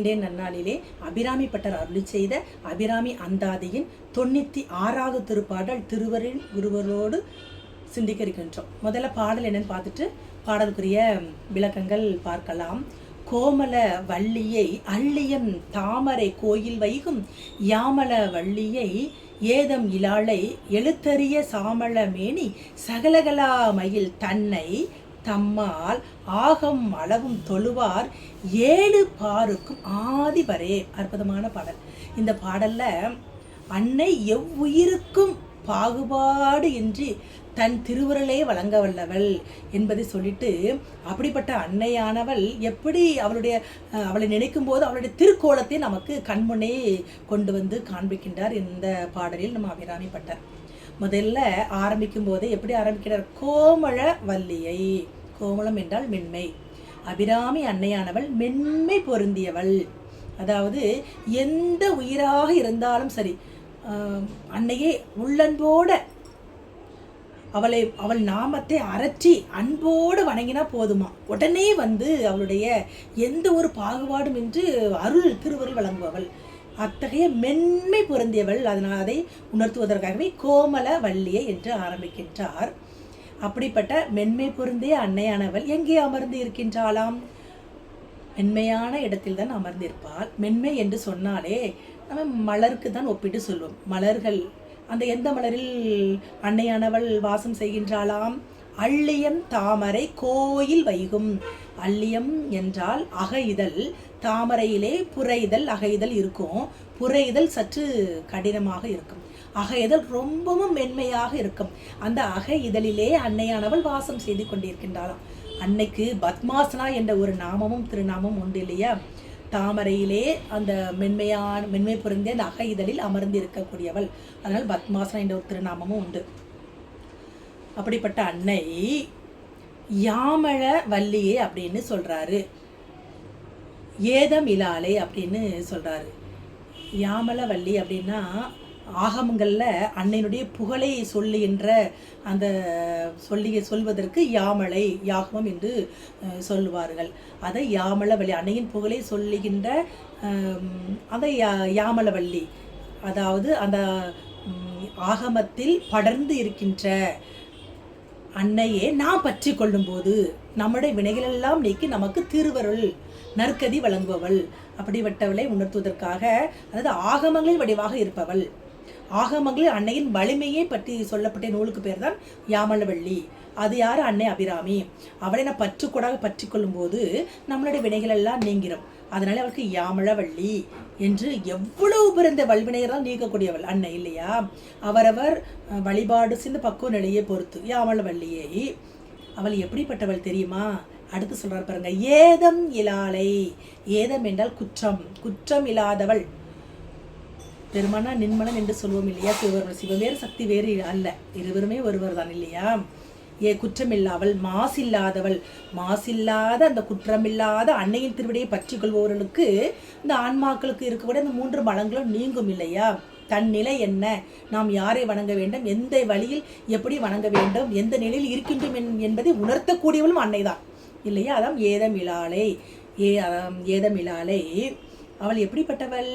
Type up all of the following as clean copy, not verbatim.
சிந்திக்கின்றேன் நன்னாளிலே Abirami butter அருளி செய்த அபிராமி அந்தாதியின் 96வது திருப்பாடல் திருவரின் குருவரோடு சிந்திக்க இருக்கின்றோம். முதல்ல பாடல் என்னன்னு பார்த்துட்டு பாடலுக்குரிய விளக்கங்கள் பார்க்கலாம். கோமல வள்ளியை அள்ளியம் தாமரை கோயில் வைகும் யாமல வள்ளியை ஏதம் இலாளை எழுத்தறிய சாமள மேனி சகலகலா மயில் தன்னை தம்மால் ஆகம் அளவும் தொழுவார் ஏழு பாருக்கும் ஆதிபரே. அற்புதமான பாடல். இந்த பாடல்ல அன்னை எவ்வுயிருக்கும் பாகுபாடு இன்றி தன் திருவுருளே வழங்க வல்லவள் என்பதை சொல்லிட்டு, அப்படிப்பட்ட அன்னையானவள் எப்படி அவளை நினைக்கும் போது அவளுடைய திருக்கோலத்தை நமக்கு கண்முன்னே கொண்டு வந்து காண்பிக்கின்றார் இந்த பாடலில் நம்ம அபிராமி பட்டர். முதல்ல ஆரம்பிக்கும் போதே எப்படி ஆரம்பிக்கிறார்? கோமள வள்ளியை. கோமளம் என்றால் மென்மை. அபிராமி அன்னையானவள் மென்மை பொருந்தியவள். அதாவது எந்த உயிராக இருந்தாலும் சரி, அன்னையே உள்ளன்போட அவள் நாமத்தை அரற்றி அன்போடு வணங்கினா போதுமா, உடனே வந்து அவளுடைய எந்த ஒரு பாகுபாடும் என்று அருள் திருவருள் வழங்குபவள். அத்தகைய மென்மை பொருந்தியவள். அதனால் அதை உணர்த்துவதற்காகவே கோமல வள்ளியை என்று ஆரம்பிக்கின்றார். அப்படிப்பட்ட மென்மை பொருந்திய அன்னையானவள் எங்கே அமர்ந்து இருக்கின்றாளாம்? மென்மையான இடத்தில் தான் அமர்ந்திருப்பாள். மென்மை என்று சொன்னாலே நம்ம மலருக்கு தான் ஒப்பிட்டு சொல்வோம். மலர்கள், அந்த எந்த மலரில் அன்னையானவள் வாசம் செய்கின்றாளாம்? அள்ளியம் தாமரை கோயில் வைகும். அள்ளியம் என்றால் அக இதழ். தாமரையிலே புற இதழ் அக இதழ் இருக்கும். புற இதழ் சற்று கடினமாக இருக்கும். அக இதழ் ரொம்பவும் மென்மையாக இருக்கும். அந்த அக இதழிலே அன்னையானவள் வாசம் செய்து கொண்டிருக்கின்றாளாம். அன்னைக்கு பத்மாசனா என்ற ஒரு நாமமும் திருநாமம் உண்டு இல்லையா? தாமரையிலே அந்த மென்மை பொருந்திய அந்த அக இதழில் அமர்ந்து இருக்கக்கூடியவள். அதனால் பத்மாசனா என்ற ஒரு திருநாமமும் உண்டு. அப்படிப்பட்ட அன்னை யாமள வள்ளியே அப்படின்னு சொல்றாரு. ஏதம் இலாலை அப்படின்னு சொல்றாரு. யாமள வள்ளி அப்படின்னா ஆகமங்கள்ல அன்னையினுடைய புகழை சொல்லுகின்ற அந்த சொல்வதற்கு யாமளை யாகமம் என்று சொல்லுவார்கள். அதை யாமளவள்ளி, அன்னையின் புகழை சொல்லுகின்ற அந்த யாமளவள்ளி, அதாவது அந்த ஆகமத்தில் படர்ந்து இருக்கின்ற அன்னையே நாம் பற்றி கொள்ளும் போது நம்முடைய வினைகளெல்லாம் நீக்கி நமக்கு திருவருள் நற்கதி வழங்குபவள். அப்படிப்பட்டவளை உணர்த்துவதற்காக, அதாவது ஆகமங்களின் வடிவாக இருப்பவள். ஆகமங்களில் அன்னையின் வலிமையை பற்றி சொல்லப்பட்ட நூலுக்கு பேர் தான் யாமளவள்ளி. அது யார்? அன்னை அபிராமி. அவளை நான் பற்றுக்கூடாக பற்றி கொள்ளும் போது நம்மளுடைய வினைகள் எல்லாம் நீங்கிறோம். அதனால அவளுக்கு யாமளவள்ளி என்று எவ்வளவு பிறந்த வல்வினைகளால் நீக்கக்கூடியவள் அன்னை இல்லையா? அவரவர் வழிபாடு செய்த பக்குவ நிலையை பொறுத்து யாமளவள்ளியை. அவள் எப்படிப்பட்டவள் தெரியுமா? அடுத்து சொல்றார் பாருங்க. ஏதம் இலாலை. ஏதம் என்றால் குற்றம். குற்றம் இல்லாதவள். பெருமானா நின்மலன் என்று சொல்வோம் இல்லையா? சிவம் வேறு சக்தி வேறு அல்ல, இருவருமே ஒருவர் தான் இல்லையா? குற்றமில்லாதவள், மாசில்லாதவள். மாசில்லாத அந்த குற்றமில்லாத அன்னையின் திருவிடையை பற்றி கொள்பவர்களுக்கு, இந்த ஆன்மாக்களுக்கு இருக்கக்கூடிய அந்த 3 மலங்களும் நீங்கும் இல்லையா? தன் நிலை என்ன, நாம் யாரை வணங்க வேண்டும், எந்த வழியில் எப்படி வணங்க வேண்டும், எந்த நிலையில் இருக்கின்றோம் என்பதை உணர்த்தக்கூடியவளும் அன்னைதான் இல்லையா? அதான் ஏதமிலாலை. ஏதமிலாலை. அவள் எப்படிப்பட்டவள்?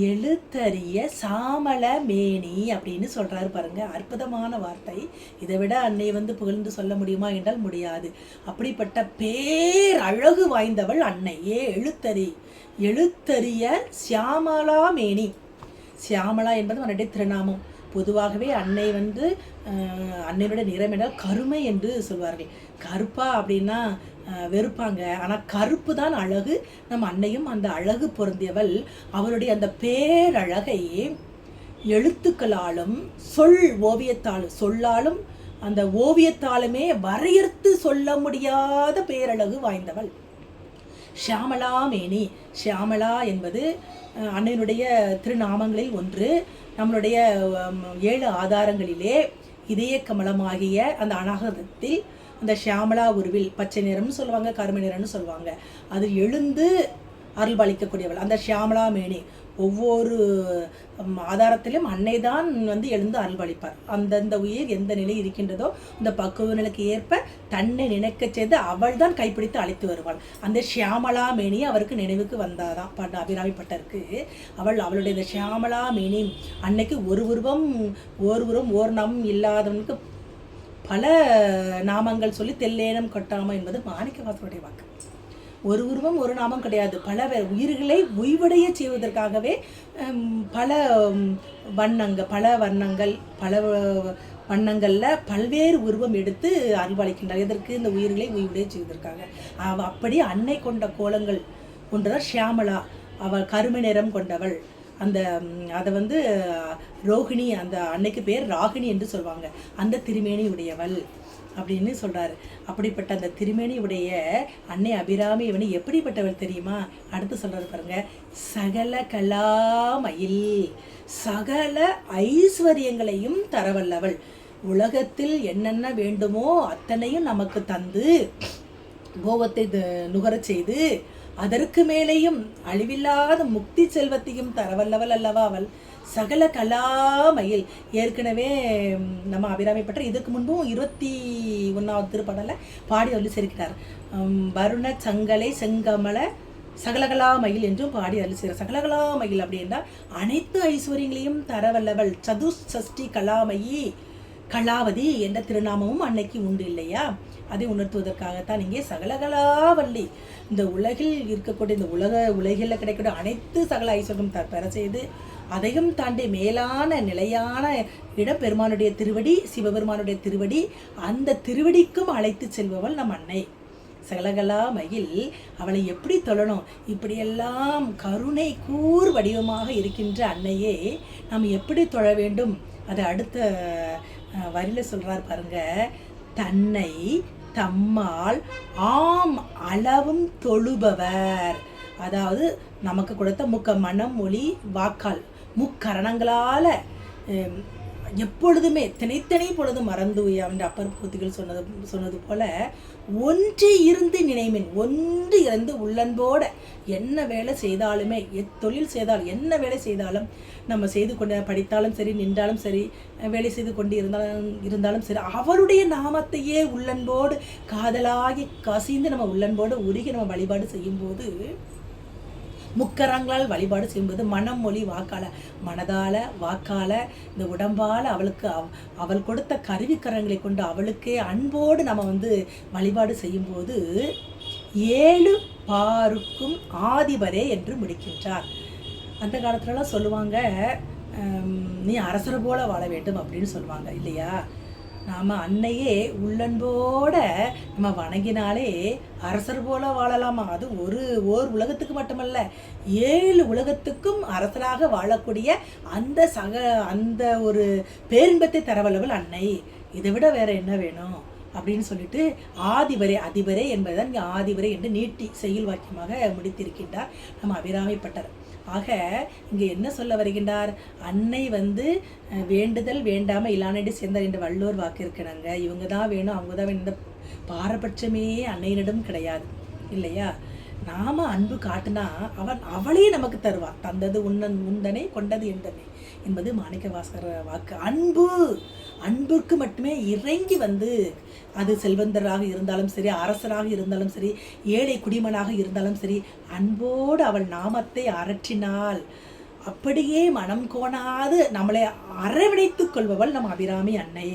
எழுத்தறிய சாமள மேனி அப்படின்னு சொல்றாரு பாருங்க. அற்புதமான வார்த்தை. இதை விட அன்னை வந்து புகழ்ந்து சொல்ல முடியுமா என்றால் முடியாது. அப்படிப்பட்ட பேரழகு வாய்ந்தவள் அன்னையே. எழுத்தறிய சியாமலா மேனி. சியாமலா என்பது அவனுடைய திருநாமம். பொதுவாகவே அன்னை வந்து அன்னையோட நிறம் என்றால் கருமை என்று சொல்வார்கள். கருப்பா அப்படின்னா வெறுப்பாங்க. ஆனால் கருப்பு தான் அழகு. நம் அன்னையும் அந்த அழகு பொருந்தியவள். அவளுடைய அந்த பேரழகை எழுத்துக்களாலும் ஓவியத்தாலும் சொல்லாலும் அந்த ஓவியத்தாலுமே வரையறுத்து சொல்ல முடியாத பேரழகு வாய்ந்தவள் ஷியாமளா மேனி. ஷியாமளா என்பது அன்னையினுடைய திருநாமங்களில் ஒன்று. நம்மளுடைய 7 ஆதாரங்களிலே இதய கமலமாகிய அந்த அநாகதத்தில் அந்த ஷியாமளா உருவில் பச்சை நிறம்னு சொல்லுவாங்க, கருமை நிறம்னு சொல்லுவாங்க. அதில் எழுந்து அருள்பாலிக்கக்கூடியவள் அந்த ஷியாமளா மேனி. ஒவ்வொரு ஆதாரத்திலும் அன்னை தான் வந்து எழுந்து அருள்வளிப்பார். அந்தந்த உயிர் எந்த நிலை இருக்கின்றதோ இந்த பக்குவ நிலைக்கு ஏற்ப தன்னை நினைக்க செய்து அவள் தான் கைப்பிடித்து அழைத்து வருவாள். அந்த ஷியாமலா மேனி அவருக்கு நினைவுக்கு வந்தாதான் அபிராமி பட்டருக்கு. அவளுடைய இந்த ஷியாமலா மேனி அன்னைக்கு ஒரு உருவம் ஓர் நாமம் இல்லாதவனுக்கு பல நாமங்கள் சொல்லி தெல்லேனம் கொட்டாம என்பது மாணிக்கவாசகருடைய வாக்கு. ஒரு உருவம் ஒரு நாமம் கிடையாது, பல உயிர்களை உய்வடைய செய்வதற்காகவே பல வண்ணங்களில் பல்வேறு உருவம் எடுத்து அருள்பாலிக்கின்றார். எதற்கு? இந்த உயிர்களை உய்வடைய செய்வதற்காக. அப்படி அன்னை கொண்ட கோலங்கள் ஒன்றுதான் ஷியாமலா. அவள் கருமை நிறம் கொண்டவள். அதை வந்து ரோகிணி, அந்த அன்னைக்கு பேர் ராகினி என்று சொல்லுவாங்க. அந்த திருமேனி உடையவள் அப்படின்னு சொல்கிறாரு. அப்படிப்பட்ட அந்த திருமேனி உடைய அன்னை அபிராமி இவனை எப்படிப்பட்டவள் தெரியுமா? அடுத்து சொல்கிறாரு பாருங்க. சகல கலாமயில், சகல ஐஸ்வர்யங்களையும் தரவல்லவள். உலகத்தில் என்னென்ன வேண்டுமோ அத்தனையும் நமக்கு தந்து போகத்தை நுகரச் செய்து அதற்கு மேலேயும் அழிவில்லாத முக்தி செல்வத்தையும் தரவல்லவள் அல்லவா அவள். சகல கலாமயில். ஏற்கனவே நம்ம அபிராமி பட்டர் இதுக்கு முன்பும் 21வது திருப்பாடலில் பாடி அருளி சேர்க்கிறார். வருண சங்கலை செங்கமல சகலகலாமயில் என்றும் பாடி அருளி செய்கிறார். சகலகலாமயில் அப்படின்னா அனைத்து ஐஸ்வர்யங்களையும் தரவல்லவள். சதுஷ்டி கலாமயி கலாவதி என்ற திருநாமமும் அன்னைக்கு உண்டு இல்லையா? அதை உணர்த்துவதற்காகத்தான் இங்கே சகலகலாவல்லி. இந்த உலகில் இருக்கக்கூடிய இந்த உலகில் கிடைக்கக்கூடிய அனைத்து சகல ஐஸ்வர்யம் பெற செய்து அதையும் தாண்டி மேலான நிலையான இடம் பெருமானுடைய திருவடி, சிவபெருமானுடைய திருவடி. அந்த திருவடிக்கும் அழைத்து செல்பவள் நம் அன்னை சகலகலா மயில். அவளை எப்படி தொழணும்? இப்படியெல்லாம் கருணை கூர் வடிவமாக இருக்கின்ற அன்னையே நாம் எப்படி தொழ வேண்டும்? அதை அடுத்த வரியில் சொல்றார் பாருங்க. தன்னை தம்மால் ஆம் அளவும் தொழுபவர். அதாவது நமக்கு கொடுத்த மனம் மொழி வாக்கால் முக்கரணங்களால் எப்பொழுதுமே தினைத்தனை பொழுது மறந்து என்ற அப்பர் பூத்திகள் சொன்னது போல ஒன்று இருந்து நினைமின், ஒன்று இருந்து உள்ளன்போட என்ன வேலை செய்தாலுமே, தொழில் செய்தாலும் என்ன வேலை செய்தாலும் நம்ம செய்து கொண்டு படித்தாலும் சரி, நின்றாலும் சரி, வேலை செய்து கொண்டு இருந்தாலும் சரி, அவருடைய நாமத்தையே உள்ளன்போடு காதலாகி கசிந்து நம்ம உள்ளன்போடு உருகி நம்ம வழிபாடு செய்யும்போது, முக்கரங்களால் வழிபாடு செய்யும்போது மனம் மொழி வாக்கால, மனதால வாக்கால இந்த உடம்பால் அவள் கொடுத்த கருவிக்கரங்களை கொண்டு அவளுக்கே அன்போடு நம்ம வழிபாடு செய்யும்போது 7 பாருக்கும் ஆதிபரே என்று முடிக்கின்றார். அந்த காலத்துலலாம் சொல்லுவாங்க, நீ அரசர் போல வாழ வேண்டும் அப்படின்னு சொல்லுவாங்க இல்லையா? நாம் அன்னையே உள்ளன்போட நம்ம வணங்கினாலே அரசர் போல வாழலாமா? அது ஓர் உலகத்துக்கு மட்டுமல்ல, 7 உலகத்துக்கும் அரசராக வாழக்கூடிய அந்த ஒரு பேரின்பத்தை தரவல்லவள் அன்னை. இதை விட வேற என்ன வேணும் அப்படின்னு சொல்லிட்டு ஆதிவரே, அதிபரே என்பதுதான் இங்கே ஆதிவரே என்று நீட்டி செய்யுள் வாக்கியமாக முடித்திருக்கின்றார் நம்ம அபிராமி பட்டர். ஆக இங்கே என்ன சொல்ல வருகின்றார்? அன்னை வேண்டுதல் வேண்டாமல் இல்லானடி சேர்ந்தார் என்று வள்ளுவர் வாக்கு இருக்கிறாங்க. இவங்க தான் வேணும், அவங்க தான் வேணும், இந்த பாரபட்சமே அன்னையினிடம் கிடையாது இல்லையா? நாம அன்பு காட்டினா அவளே நமக்கு தருவார். தந்தது உந்தனை கொண்டது என்றனை என்பது மாணிக்கவாசகர் வாக்கு. அன்புக்கு மட்டுமே இறங்கி அது செல்வந்தராக இருந்தாலும் சரி, அரசராக இருந்தாலும் சரி, ஏழை குடிமனாக இருந்தாலும் சரி, அன்போடு அவள் நாமத்தை அரற்றினாள். அப்படியே மனம் கோணாது நம்மளை அரவணைத்துக் கொள்பவள் நம் அபிராமி அன்னை.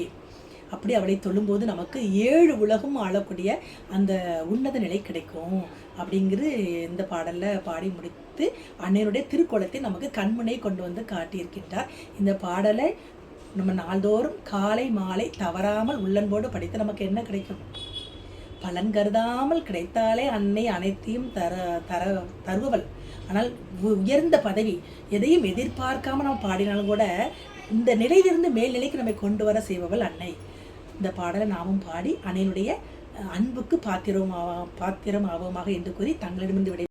அப்படி அவளை தொழும்போது நமக்கு 7 உலகம் ஆளக்கூடிய அந்த உன்னத நிலை கிடைக்கும் அப்படிங்கிறது இந்த பாடலில் பாடி முடித்து அன்னையுடைய திருக்கோலத்தை நமக்கு கண்முனை கொண்டு காட்டியிருக்கின்றார். இந்த பாடலை நம்ம நாள்தோறும் காலை மாலை தவறாமல் உள்ளன்போடு படித்து நமக்கு என்ன கிடைக்கும்? பலன் கருதாமல் கிடைத்தாலே அன்னை அனைத்தையும் தருபவள். ஆனால் உயர்ந்த பதவி எதையும் எதிர்பார்க்காம நம்ம பாடினாலும் கூட இந்த நிலையிலிருந்து மேல்நிலைக்கு நம்மை கொண்டு வர செய்பவள் அன்னை. இந்த பாடலை நாமும் பாடி அன்னையினுடைய அன்புக்கு பாத்திரம் ஆவோமாக என்று கூறி தங்களிடமிருந்து விடை